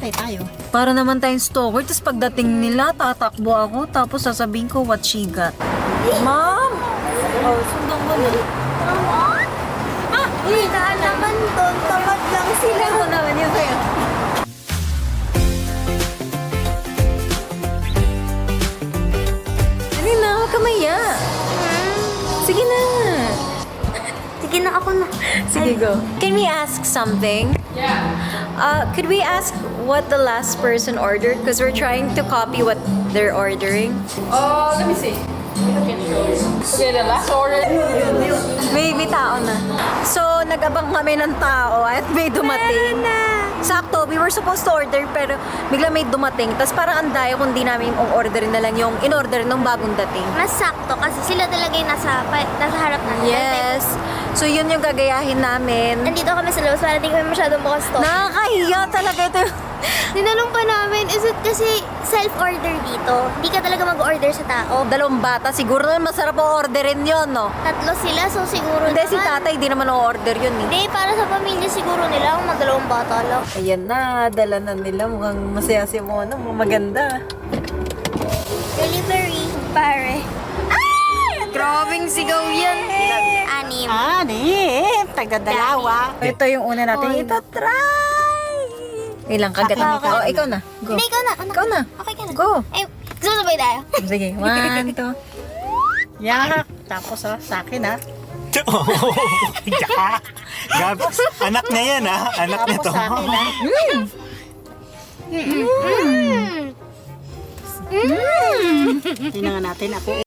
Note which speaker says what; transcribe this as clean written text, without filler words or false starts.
Speaker 1: Sakay tayo.
Speaker 2: Para naman tayong stalker, tapos pagdating nila, tatakbo ako, tapos sasabihin ko what she got. Ma'am! Oh, sundan ko na.
Speaker 3: Wala naman doon. Tamad lang sila.
Speaker 2: Ikaw naman yun sa'yo. Dali na, huwag ka maya. Sige na.
Speaker 3: Sige na, ako na.
Speaker 2: Sige, go. Can we ask something? Yeah. Could we ask what the last person ordered? Because we're trying to copy what they're ordering.
Speaker 4: Let me see. Okay, the last order.
Speaker 2: May tao na. So, nag-abang kami ng tao at may dumating. Sakto, we were supposed to order pero bigla may dumating. Tapos parang andayo kung di namin orderin na lang yung in-order ng bagong dating.
Speaker 3: Mas sakto kasi sila talaga yung nasa harap natin.
Speaker 2: Yes. So, yun yung gagayahin namin.
Speaker 3: Nandito kami sa labas para di kami masyadong bukas to.
Speaker 2: Nakakahiya talaga ito.
Speaker 3: Tinanong pa namin, is it kasi self-order dito? Hindi ka talaga mag-order sa tao.
Speaker 2: Dalawang bata, siguro naman masarap ang orderin yun, no?
Speaker 3: Tatlo sila, so siguro
Speaker 2: Hindi, si tatay, di naman o-order yun, eh.
Speaker 3: Hindi, para sa pamilya siguro nila, ang madalawang bata lang.
Speaker 2: Ayan na, dala na nila. Mukhang masaya si Mona, maganda.
Speaker 3: Delivery, pare.
Speaker 2: Grabing sigaw yan.
Speaker 3: Anim.
Speaker 1: Tagdadalawa.
Speaker 2: Ito yung una natin. Ito, try! Ilang kagat na.
Speaker 3: Okay.
Speaker 2: Oh, ikaw na. Go.
Speaker 3: Hindi, ikaw na. Anak.
Speaker 2: Ikaw na.
Speaker 3: Okay ka na.
Speaker 2: Go.
Speaker 3: Eh, susabay tayo.
Speaker 2: Sige, 1, 2.
Speaker 1: Yak. Tapos sa akin ha.
Speaker 5: Yeah. Gab, anak niya yan ha. Anak niya
Speaker 1: Tapos
Speaker 5: to.
Speaker 1: sa akin ha. Tingnan natin ako.